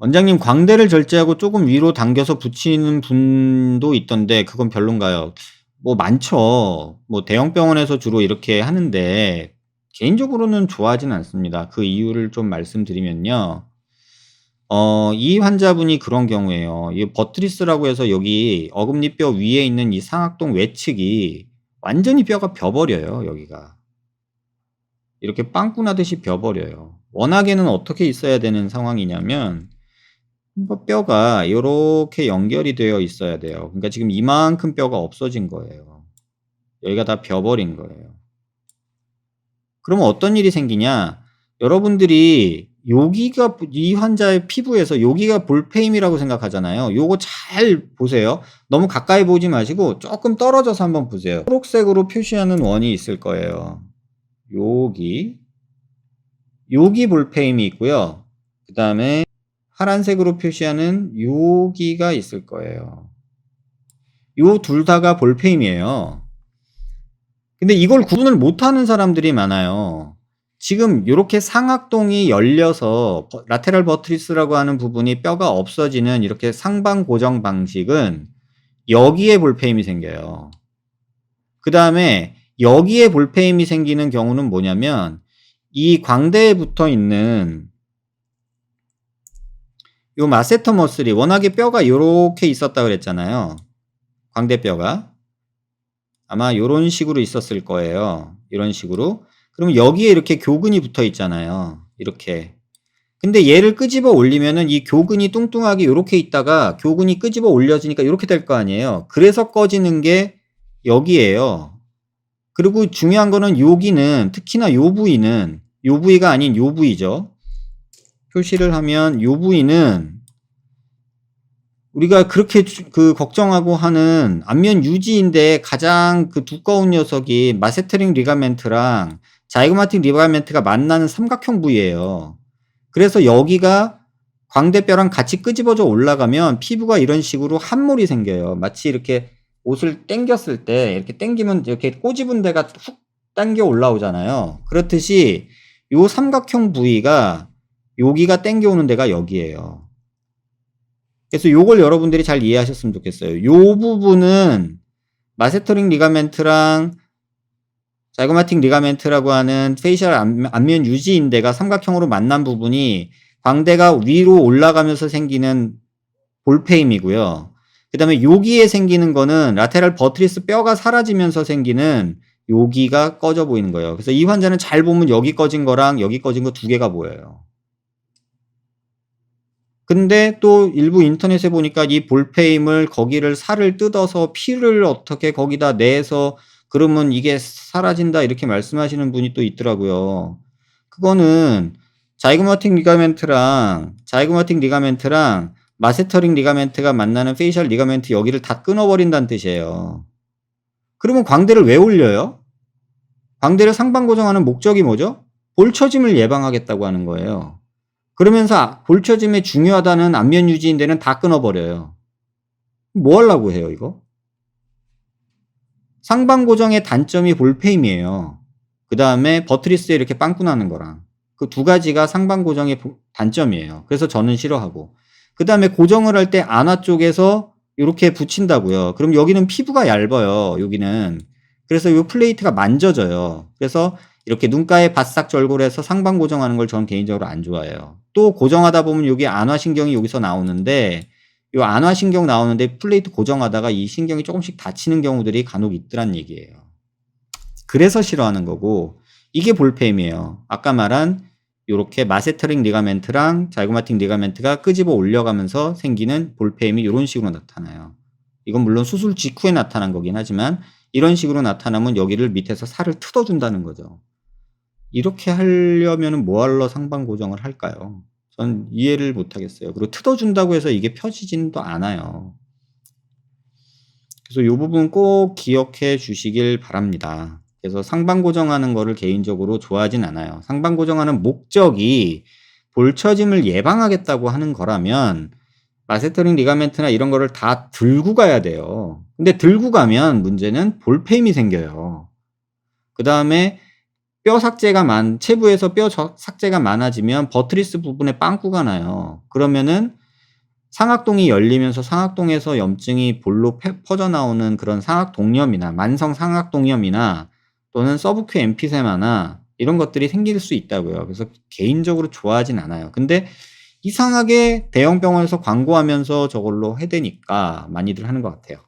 원장님 광대를 절제하고 조금 위로 당겨서 붙이는 분도 있던데 그건 별론가요? 뭐 많죠. 뭐 대형 병원에서 주로 이렇게 하는데 개인적으로는 좋아하진 않습니다. 그 이유를 좀 말씀드리면요. 이 환자분이 그런 경우에요. 이 버트리스라고 해서 여기 어금니뼈 위에 있는 이 상악동 외측이 완전히 뼈가 벼 버려요, 여기가. 이렇게 빵꾸 나듯이 벼 버려요. 워낙에는 어떻게 있어야 되는 상황이냐면 뭐 뼈가 요렇게 연결이 되어 있어야 돼요. 그러니까 지금 이만큼 뼈가 없어진 거예요. 여기가 다 벼 버린 거예요. 그러면 어떤 일이 생기냐? 여러분들이 여기가 이 환자의 피부에서 여기가 볼페임이라고 생각하잖아요. 요거 잘 보세요. 너무 가까이 보지 마시고 조금 떨어져서 한번 보세요. 초록색으로 표시하는 원이 있을 거예요. 여기 볼페임이 있고요. 그 다음에 파란색으로 표시하는 여기가 있을 거예요. 요 둘 다가 볼페임이에요. 근데 이걸 구분을 못하는 사람들이 많아요. 지금 요렇게 상악동이 열려서 라테랄 버트리스라고 하는 부분이 뼈가 없어지는 이렇게 상방 고정 방식은 여기에 볼페임이 생겨요. 그 다음에 여기에 볼페임이 생기는 경우는 뭐냐면 이 광대에 붙어 있는 요 마세터 머슬이 워낙에 뼈가 요렇게 있었다 그랬잖아요. 광대뼈가. 아마 요런 식으로 있었을 거예요. 이런 식으로. 그럼 여기에 이렇게 교근이 붙어 있잖아요. 이렇게. 근데 얘를 끄집어 올리면은 이 교근이 뚱뚱하게 요렇게 있다가 교근이 끄집어 올려지니까 요렇게 될 거 아니에요. 그래서 꺼지는 게 여기에요. 그리고 중요한 거는 여기는 특히나 요 부위는 요 부위가 아닌 요 부위죠. 표시를 하면 요 부위는 우리가 그렇게 걱정하고 하는 안면 유지인데 가장 그 두꺼운 녀석이 마세터링 리가멘트랑 자이고마틱 리가멘트가 만나는 삼각형 부위예요. 그래서 여기가 광대뼈랑 같이 끄집어져 올라가면 피부가 이런 식으로 함몰이 생겨요. 마치 이렇게 옷을 당겼을 때 이렇게 당기면 이렇게 꼬집은 데가 훅 당겨 올라오잖아요. 그렇듯이 요 삼각형 부위가 여기가 당겨오는 데가 여기예요. 그래서 요걸 여러분들이 잘 이해하셨으면 좋겠어요. 요 부분은 마세터링 리가멘트랑 자이고마틱 리가멘트라고 하는 페이셜 안면 유지인대가 삼각형으로 만난 부분이 광대가 위로 올라가면서 생기는 볼페임이고요. 그 다음에 여기에 생기는 거는 라테랄 버트리스 뼈가 사라지면서 생기는 여기가 꺼져 보이는 거예요. 그래서 이 환자는 잘 보면 여기 꺼진 거랑 여기 꺼진 거 두 개가 보여요. 근데 또 일부 인터넷에 보니까 이 볼페임을 거기를 살을 뜯어서 피를 어떻게 거기다 내서 그러면 이게 사라진다 이렇게 말씀하시는 분이 또 있더라고요. 그거는 자이고마틱 리가멘트랑 마세터링 리가멘트가 만나는 페이셜 리가멘트 여기를 다 끊어버린다는 뜻이에요. 그러면 광대를 왜 올려요? 광대를 상방 고정하는 목적이 뭐죠? 볼처짐을 예방하겠다고 하는 거예요. 그러면서 볼처짐에 중요하다는 안면 유지인대는 다 끊어버려요. 뭐 하려고 해요, 이거? 상방 고정의 단점이 볼페임이에요. 그 다음에 버트리스에 이렇게 빵꾸 나는 거랑. 그 두 가지가 상방 고정의 단점이에요. 그래서 저는 싫어하고. 그 다음에 고정을 할 때 안아 쪽에서 이렇게 붙인다고요. 그럼 여기는 피부가 얇아요, 여기는. 그래서 이 플레이트가 만져져요. 그래서 이렇게 눈가에 바싹 절골해서 상방 고정하는 걸 저는 개인적으로 안 좋아해요. 또 고정하다 보면 여기 안화신경이 여기서 나오는데 이 안화신경 나오는데 플레이트 고정하다가 이 신경이 조금씩 다치는 경우들이 간혹 있더란 얘기예요. 그래서 싫어하는 거고 이게 볼페임이에요. 아까 말한 이렇게 마세터링 리가멘트랑 자이고마틱 리가멘트가 끄집어 올려가면서 생기는 볼페임이 이런 식으로 나타나요. 이건 물론 수술 직후에 나타난 거긴 하지만 이런 식으로 나타나면 여기를 밑에서 살을 뜯어준다는 거죠. 이렇게 하려면 뭐하러 상방 고정을 할까요? 전 이해를 못하겠어요. 그리고 뜯어준다고 해서 이게 펴지지는 않아요. 그래서 이 부분 꼭 기억해 주시길 바랍니다. 그래서 상방 고정하는 거를 개인적으로 좋아하진 않아요. 상방 고정하는 목적이 볼처짐을 예방하겠다고 하는 거라면 마세터링 리가멘트나 이런 거를 다 들고 가야 돼요. 근데 들고 가면 문제는 볼페임이 생겨요. 그 다음에 체부에서 삭제가 많아지면 버트리스 부분에 빵꾸가 나요. 그러면은 상악동이 열리면서 상악동에서 염증이 볼로 퍼져나오는 그런 상악동염이나 만성 상악동염이나 또는 서브큐 엠피세마나 이런 것들이 생길 수 있다고요. 그래서 개인적으로 좋아하진 않아요. 근데 이상하게 대형 병원에서 광고하면서 저걸로 해대니까 많이들 하는 것 같아요.